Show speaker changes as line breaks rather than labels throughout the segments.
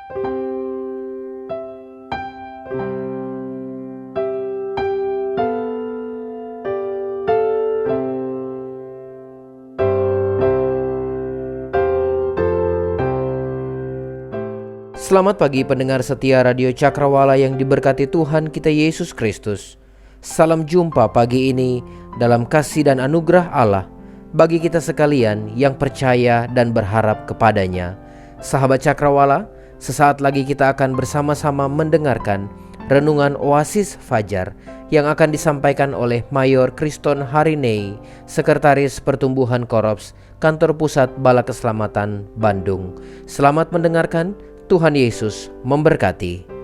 Selamat pagi pendengar setia Radio Cakrawala yang diberkati Tuhan kita Yesus Kristus. Salam jumpa pagi ini dalam kasih dan anugerah Allah bagi kita sekalian yang percaya dan berharap kepadanya. Sahabat Cakrawala, sesaat lagi kita akan bersama-sama mendengarkan renungan Oasis Fajar yang akan disampaikan oleh Mayor Kriston Harinei, Sekretaris Pertumbuhan Korops, Kantor Pusat Bala Keselamatan, Bandung. Selamat mendengarkan. Tuhan Yesus memberkati.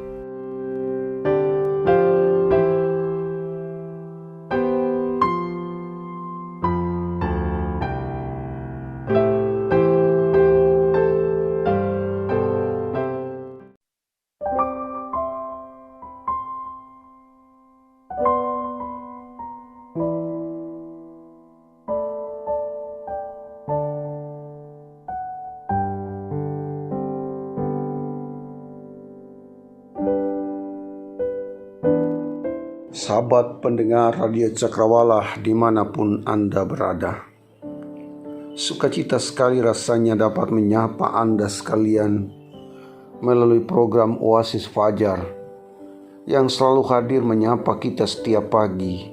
Sahabat pendengar Radio Cakrawala dimanapun Anda berada, sukacita sekali rasanya dapat menyapa Anda sekalian melalui program Oasis Fajar yang selalu hadir menyapa kita setiap pagi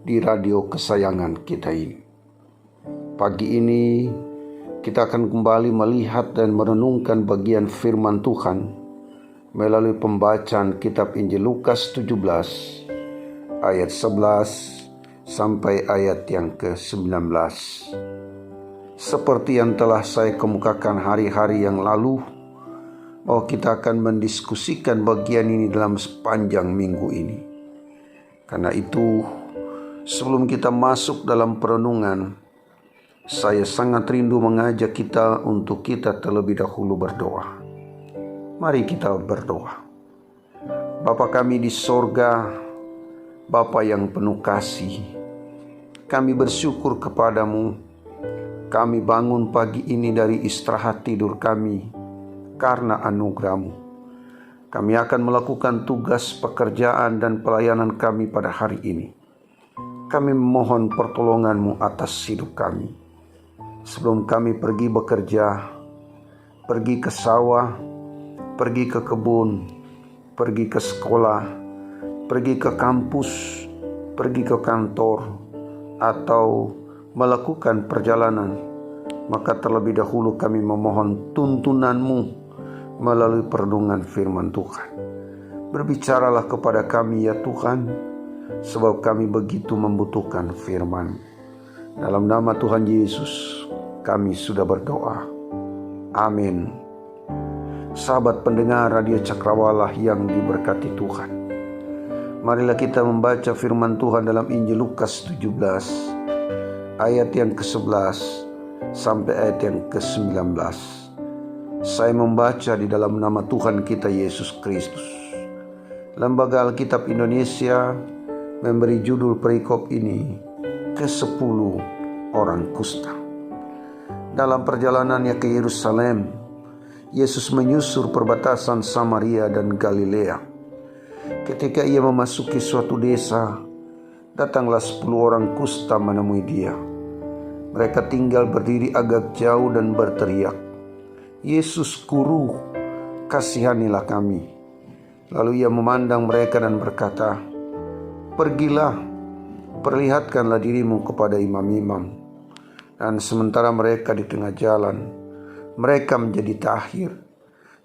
di radio kesayangan kita ini. Pagi ini kita akan kembali melihat dan merenungkan bagian firman Tuhan melalui pembacaan kitab Injil Lukas 17 ayat 11 sampai ayat yang ke-19. Seperti yang telah saya kemukakan hari-hari yang lalu, bahwa kita akan mendiskusikan bagian ini dalam sepanjang minggu ini. Karena itu, sebelum kita masuk dalam perenungan, saya sangat rindu mengajak kita untuk kita terlebih dahulu berdoa. Mari kita berdoa. Bapa kami di sorga, Bapa yang penuh kasih, kami bersyukur kepadamu. Kami bangun pagi ini dari istirahat tidur kami karena anugerah-Mu. Kami akan melakukan tugas pekerjaan dan pelayanan kami pada hari ini. Kami memohon pertolongan-Mu atas hidup kami. Sebelum kami pergi bekerja, pergi ke sawah, pergi ke kebun, pergi ke sekolah, pergi ke kampus, pergi ke kantor, atau melakukan perjalanan, maka terlebih dahulu kami memohon tuntunan-Mu melalui perenungan firman Tuhan. Berbicaralah kepada kami ya Tuhan, sebab kami begitu membutuhkan firman. Dalam nama Tuhan Yesus kami sudah berdoa. Amin. Sahabat pendengar Radio Cakrawala yang diberkati Tuhan, marilah kita membaca firman Tuhan dalam Injil Lukas 17 ayat yang ke-11 sampai ayat yang ke-19. Saya membaca di dalam nama Tuhan kita Yesus Kristus. Lembaga Alkitab Indonesia memberi judul perikop ini, ke-10 orang kusta. Dalam perjalanannya ke Yerusalem, Yesus menyusur perbatasan Samaria dan Galilea. Ketika ia memasuki suatu desa, datanglah 10 orang kusta menemui dia. Mereka tinggal berdiri agak jauh dan berteriak, "Yesus Guru, kasihanilah kami." Lalu ia memandang mereka dan berkata, "Pergilah, perlihatkanlah dirimu kepada imam-imam." Dan sementara mereka di tengah jalan, mereka menjadi tahir.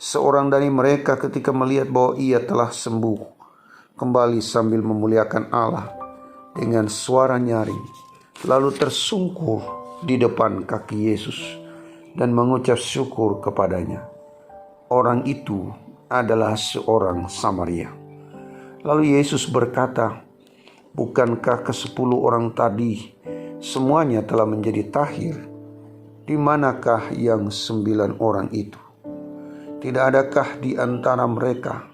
Seorang dari mereka ketika melihat bahwa ia telah sembuh, kembali sambil memuliakan Allah dengan suara nyaring, lalu tersungkur di depan kaki Yesus dan mengucap syukur kepadanya. Orang itu adalah seorang Samaria. Lalu Yesus berkata, "Bukankah ke-10 orang tadi semuanya telah menjadi tahir? Di manakah yang 9 orang itu? Tidak adakah di antara mereka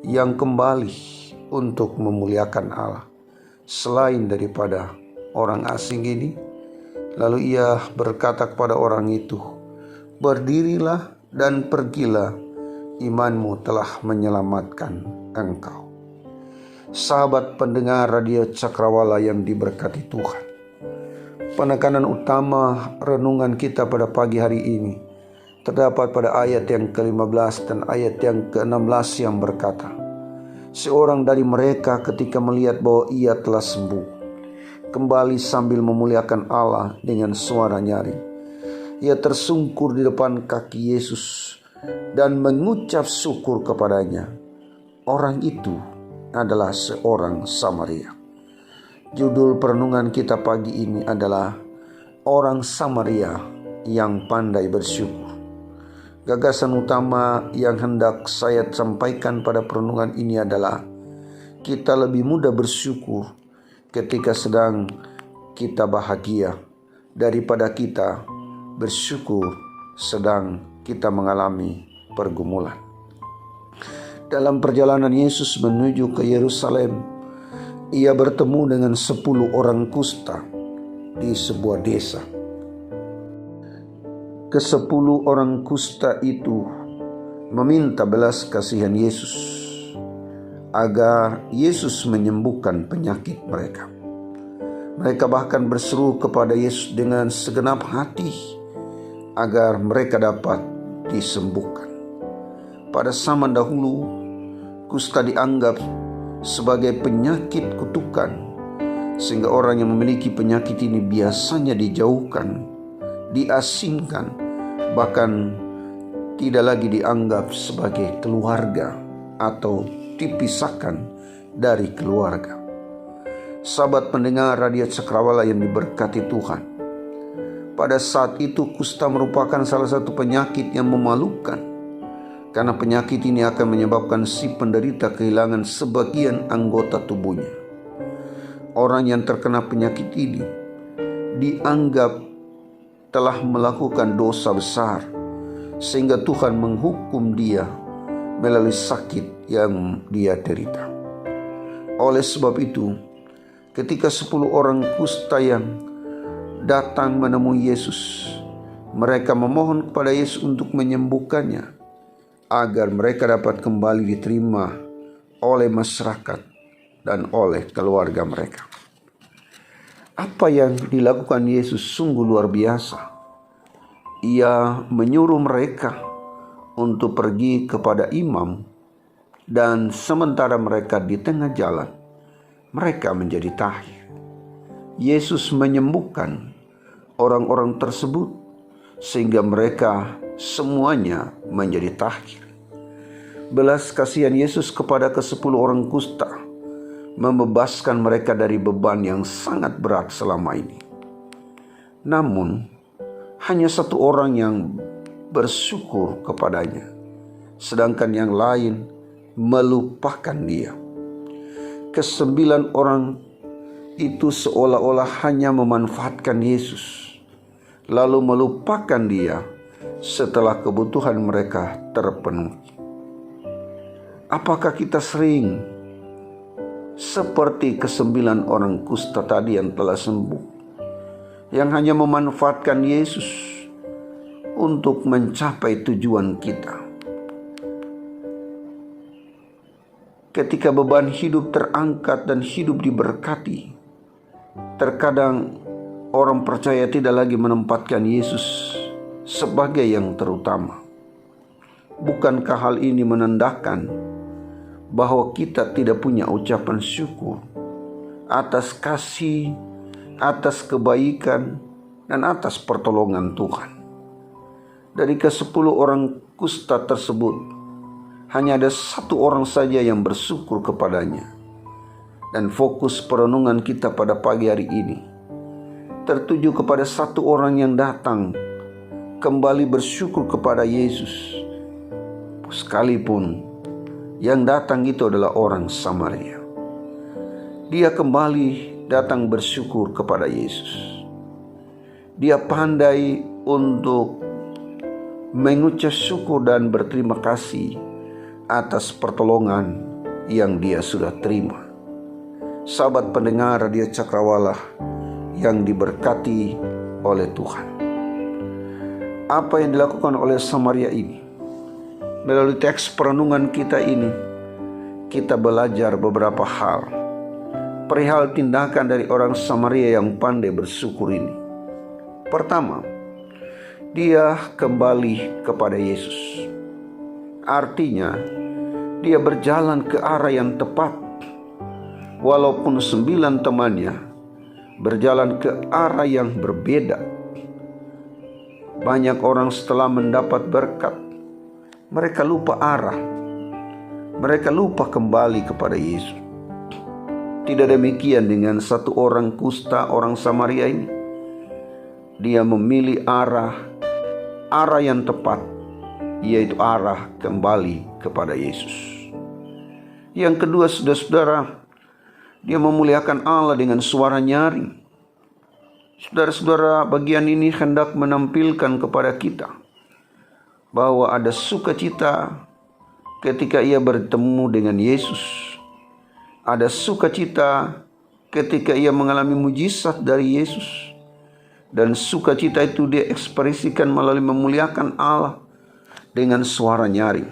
yang kembali untuk memuliakan Allah selain daripada orang asing ini?" Lalu ia berkata kepada orang itu, "Berdirilah dan pergilah, imanmu telah menyelamatkan engkau. Sahabat pendengar Radio Cakrawala yang diberkati Tuhan, penekanan utama renungan kita pada pagi hari ini terdapat pada ayat yang ke-15 dan ayat yang ke-16 yang berkata, seorang dari mereka ketika melihat bahwa ia telah sembuh, kembali sambil memuliakan Allah dengan suara nyaring. Ia tersungkur di depan kaki Yesus dan mengucap syukur kepadanya. Orang itu adalah seorang Samaria. Judul perenungan kita pagi ini adalah Orang Samaria yang Pandai Bersyukur. Gagasan utama yang hendak saya sampaikan pada perenungan ini adalah kita lebih mudah bersyukur ketika sedang kita bahagia daripada kita bersyukur sedang kita mengalami pergumulan. Dalam perjalanan Yesus menuju ke Yerusalem, ia bertemu dengan 10 orang kusta di sebuah desa. Ke-10 orang kusta itu meminta belas kasihan Yesus agar Yesus menyembuhkan penyakit mereka. Mereka bahkan berseru kepada Yesus dengan segenap hati agar mereka dapat disembuhkan. Pada zaman dahulu, kusta dianggap sebagai penyakit kutukan, sehingga orang yang memiliki penyakit ini biasanya dijauhkan, diasingkan, bahkan tidak lagi dianggap sebagai keluarga atau dipisahkan dari keluarga. Sahabat pendengar Radio Cakrawala yang diberkati Tuhan, pada saat itu kusta merupakan salah satu penyakit yang memalukan, karena penyakit ini akan menyebabkan si penderita kehilangan sebagian anggota tubuhnya. Orang yang terkena penyakit ini dianggap telah melakukan dosa besar, sehingga Tuhan menghukum dia melalui sakit yang dia derita. Oleh sebab itu, ketika 10 orang kusta yang datang menemui Yesus, mereka memohon kepada Yesus untuk menyembuhkannya agar mereka dapat kembali diterima oleh masyarakat dan oleh keluarga mereka. Apa yang dilakukan Yesus sungguh luar biasa. Ia menyuruh mereka untuk pergi kepada imam, dan sementara mereka di tengah jalan, mereka menjadi tahir. Yesus menyembuhkan orang-orang tersebut sehingga mereka semuanya menjadi tahir. Belas kasihan Yesus kepada ke-10 orang kusta membebaskan mereka dari beban yang sangat berat selama ini. Namun, hanya 1 orang yang bersyukur kepadanya, sedangkan yang lain melupakan dia. Ke-9 orang itu seolah-olah hanya memanfaatkan Yesus, lalu melupakan dia setelah kebutuhan mereka terpenuhi. Apakah kita sering seperti ke-9 orang kusta tadi yang telah sembuh, yang hanya memanfaatkan Yesus untuk mencapai tujuan kita? Ketika beban hidup terangkat dan hidup diberkati, terkadang orang percaya tidak lagi menempatkan Yesus sebagai yang terutama. Bukankah hal ini menandakan bahwa kita tidak punya ucapan syukur atas kasih, atas kebaikan, dan atas pertolongan Tuhan? Dari ke-10 orang kusta tersebut, hanya ada 1 orang saja yang bersyukur kepadanya. Dan fokus perenungan kita pada pagi hari ini tertuju kepada 1 orang yang datang kembali bersyukur kepada Yesus, sekalipun yang datang itu adalah orang Samaria. Dia kembali datang bersyukur kepada Yesus. Dia pandai untuk mengucap syukur dan berterima kasih atas pertolongan yang dia sudah terima. Sahabat pendengar Radio Cakrawala yang diberkati oleh Tuhan, apa yang dilakukan oleh Samaria ini Melalui teks perenungan kita ini, kita belajar beberapa hal perihal tindakan dari orang Samaria yang pandai bersyukur ini. Pertama, dia kembali kepada Yesus. Artinya, dia berjalan ke arah yang tepat. Walaupun 9 temannya berjalan ke arah yang berbeda. Banyak orang setelah mendapat berkat, mereka lupa arah. Mereka lupa kembali kepada Yesus. Tidak demikian dengan satu orang kusta, orang Samaria ini. Dia memilih arah yang tepat, yaitu arah kembali kepada Yesus. Yang kedua, saudara-saudara, dia memuliakan Allah dengan suara nyaring. Saudara-saudara, bagian ini hendak menampilkan kepada kita bahwa ada sukacita ketika ia bertemu dengan Yesus. Ada sukacita ketika ia mengalami mujizat dari Yesus. Dan sukacita itu dia ekspresikan melalui memuliakan Allah dengan suara nyaring.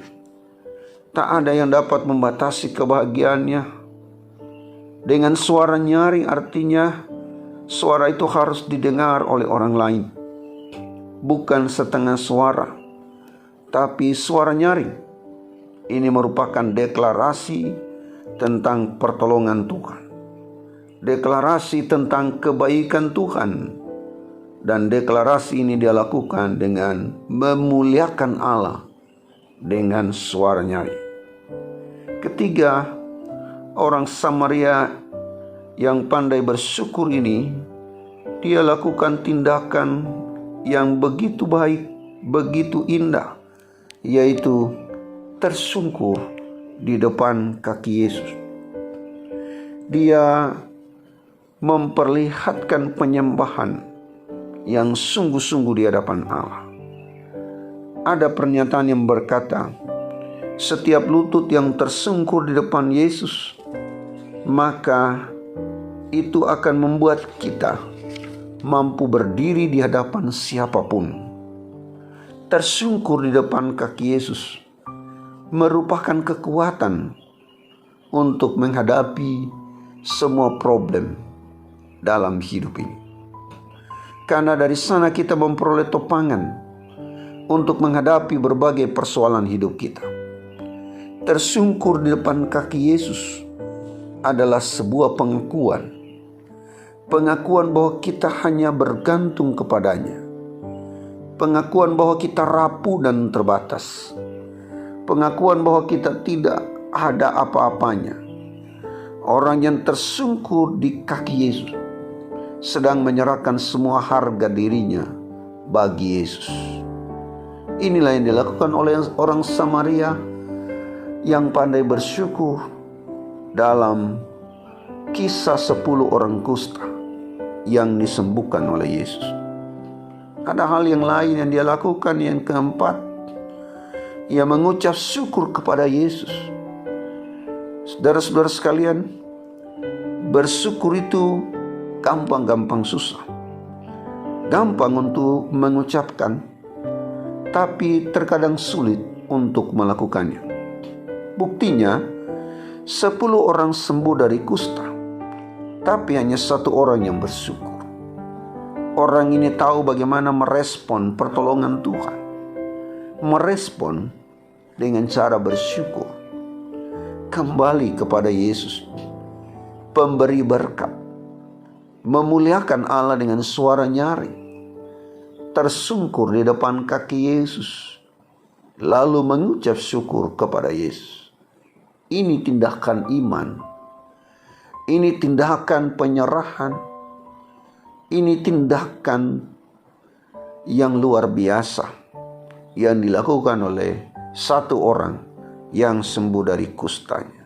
Tak ada yang dapat membatasi kebahagiaannya. Dengan suara nyaring artinya suara itu harus didengar oleh orang lain. Bukan setengah suara, tapi suara nyaring. Ini merupakan deklarasi tentang pertolongan Tuhan. Deklarasi tentang kebaikan Tuhan. Dan deklarasi ini dia lakukan dengan memuliakan Allah dengan suara nyaring. Ketiga, orang Samaria yang pandai bersyukur ini, dia lakukan tindakan yang begitu baik, begitu indah, yaitu tersungkur di depan kaki Yesus. Dia memperlihatkan penyembahan yang sungguh-sungguh di hadapan Allah. Ada pernyataan yang berkata, setiap lutut yang tersungkur di depan Yesus, maka itu akan membuat kita mampu berdiri di hadapan siapapun. Tersungkur di depan kaki Yesus merupakan kekuatan untuk menghadapi semua problem dalam hidup ini. Karena dari sana kita memperoleh topangan untuk menghadapi berbagai persoalan hidup kita. Tersungkur di depan kaki Yesus adalah sebuah pengakuan. Pengakuan bahwa kita hanya bergantung kepadanya. Pengakuan bahwa kita rapuh dan terbatas. Pengakuan bahwa kita tidak ada apa-apanya. Orang yang tersungkur di kaki Yesus sedang menyerahkan semua harga dirinya bagi Yesus. Inilah yang dilakukan oleh orang Samaria yang pandai bersyukur dalam kisah 10 orang kusta yang disembuhkan oleh Yesus. Ada hal yang lain yang dia lakukan. Yang keempat, ia mengucap syukur kepada Yesus. Saudara-saudara sekalian, bersyukur itu gampang-gampang susah. Gampang untuk mengucapkan, tapi terkadang sulit untuk melakukannya. Buktinya, 10 orang sembuh dari kusta, tapi hanya 1 orang yang bersyukur. Orang ini tahu bagaimana merespon pertolongan Tuhan. Merespon dengan cara bersyukur. Kembali kepada Yesus, pemberi berkat. Memuliakan Allah dengan suara nyaring. Tersungkur di depan kaki Yesus. Lalu mengucap syukur kepada Yesus. Ini tindakan iman. Ini tindakan penyerahan. Ini tindakan yang luar biasa yang dilakukan oleh 1 orang yang sembuh dari kustanya.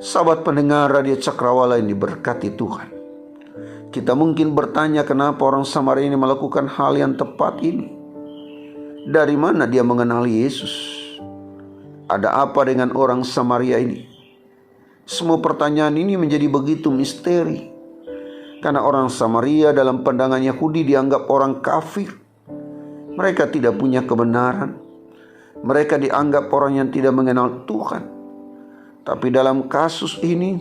Sahabat pendengar Radio Cakrawala yang diberkati Tuhan, kita mungkin bertanya kenapa orang Samaria ini melakukan hal yang tepat ini. Dari mana dia mengenali Yesus? Ada apa dengan orang Samaria ini? Semua pertanyaan ini menjadi begitu misteri. Karena orang Samaria dalam pandangan Yahudi dianggap orang kafir. Mereka tidak punya kebenaran. mereka dianggap orang yang tidak mengenal Tuhan. Tapi dalam kasus ini,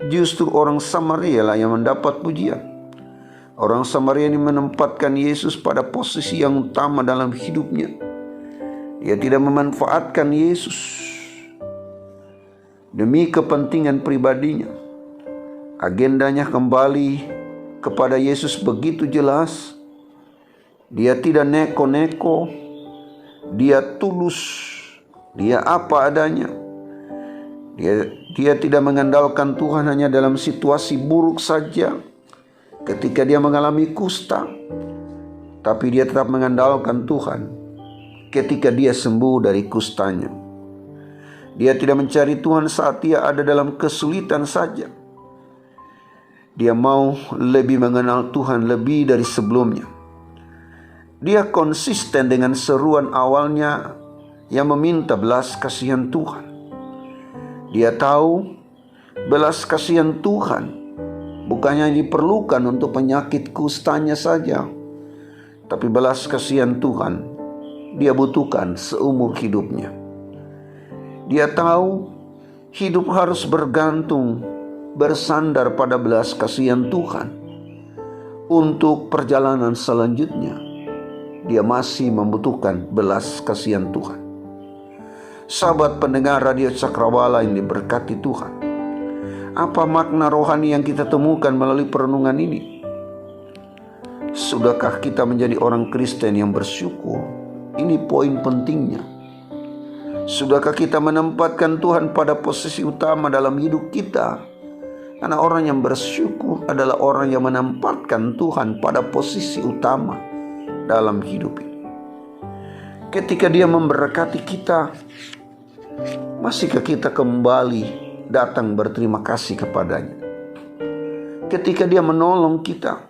justru orang Samaria lah yang mendapat pujian. Orang Samaria ini menempatkan Yesus pada posisi yang utama dalam hidupnya. Dia tidak memanfaatkan Yesus demi kepentingan pribadinya. Agendanya kembali kepada Yesus begitu jelas. Dia tidak neko-neko, dia tulus, dia apa adanya. Dia tidak mengandalkan Tuhan hanya dalam situasi buruk saja, ketika dia mengalami kusta, tapi dia tetap mengandalkan Tuhan ketika dia sembuh dari kustanya. Dia tidak mencari Tuhan saat dia ada dalam kesulitan saja. Dia mau lebih mengenal Tuhan lebih dari sebelumnya. Dia konsisten dengan seruan awalnya yang meminta belas kasihan Tuhan. Dia tahu belas kasihan Tuhan bukannya diperlukan untuk penyakit kustanya saja, tapi belas kasihan Tuhan dia butuhkan seumur hidupnya. Dia tahu hidup harus bergantung, bersandar pada belas kasihan Tuhan. Untuk perjalanan selanjutnya, dia masih membutuhkan belas kasihan Tuhan. Sahabat pendengar Radio Cakrawala yang diberkati Tuhan, apa makna rohani yang kita temukan melalui perenungan ini? Sudahkah kita menjadi orang Kristen yang bersyukur? Ini poin pentingnya. Sudahkah kita menempatkan Tuhan pada posisi utama dalam hidup kita? Karena orang yang bersyukur adalah orang yang menempatkan Tuhan pada posisi utama dalam hidup ini. Ketika dia memberkati kita, masihkah kita kembali datang berterima kasih kepadanya? Ketika dia menolong kita,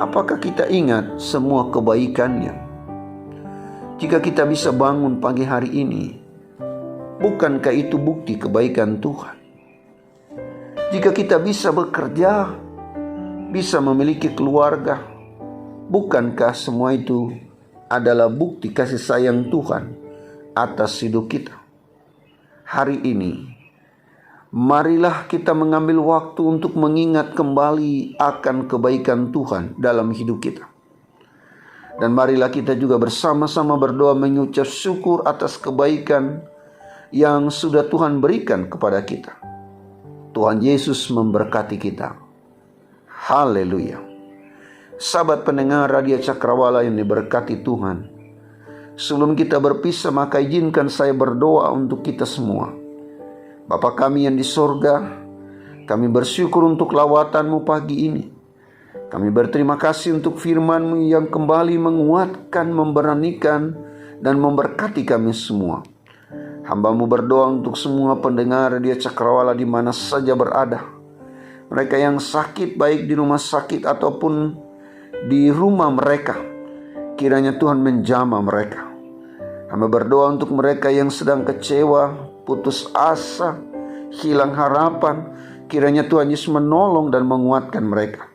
apakah kita ingat semua kebaikannya? Jika kita bisa bangun pagi hari ini, bukankah itu bukti kebaikan Tuhan? Jika kita bisa bekerja, bisa memiliki keluarga, bukankah semua itu adalah bukti kasih sayang Tuhan atas hidup kita? Hari ini, marilah kita mengambil waktu untuk mengingat kembali akan kebaikan Tuhan dalam hidup kita. Dan marilah kita juga bersama-sama berdoa mengucap syukur atas kebaikan yang sudah Tuhan berikan kepada kita. Tuhan Yesus memberkati kita. Haleluya. Sahabat pendengar Radio Cakrawala yang diberkati Tuhan, sebelum kita berpisah, maka izinkan saya berdoa untuk kita semua. Bapa kami yang di sorga, kami bersyukur untuk lawatan-Mu pagi ini. Kami berterima kasih untuk firman-Mu yang kembali menguatkan, memberanikan, dan memberkati kami semua. Hamba-Mu berdoa untuk semua pendengar Radio Cakrawala di mana saja berada. Mereka yang sakit baik di rumah sakit ataupun di rumah mereka, kiranya Tuhan menjamah mereka. Hamba berdoa untuk mereka yang sedang kecewa, putus asa, hilang harapan, kiranya Tuhan Yesus menolong dan menguatkan mereka.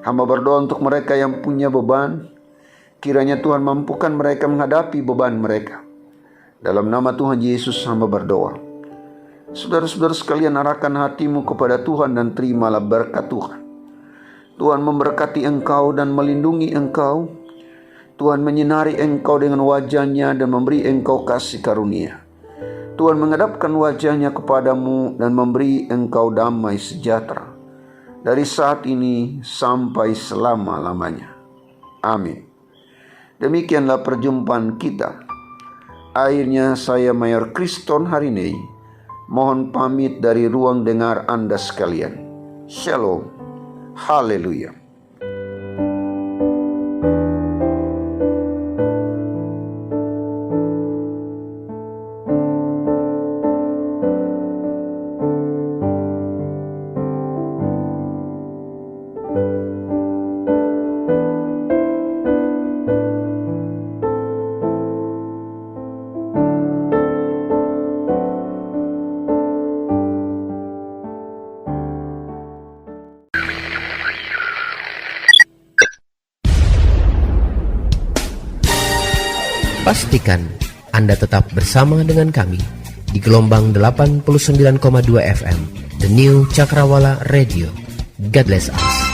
Hamba berdoa untuk mereka yang punya beban, kiranya Tuhan mampukan mereka menghadapi beban mereka. Dalam nama Tuhan Yesus hamba berdoa. Saudara-saudara sekalian, arahkan hatimu kepada Tuhan dan terimalah berkat Tuhan. Tuhan memberkati engkau dan melindungi engkau. Tuhan menyinari engkau dengan wajah-Nya dan memberi engkau kasih karunia. Tuhan menghadapkan wajah-Nya kepadamu dan memberi engkau damai sejahtera, dari saat ini sampai selama-lamanya. Amin. Demikianlah perjumpaan kita. Akhirnya saya Mayor Kriston Harinei mohon pamit dari ruang dengar Anda sekalian. Shalom. Haleluya.
Pastikan Anda tetap bersama dengan kami di gelombang 89,2 FM, The New Cakrawala Radio. God bless us.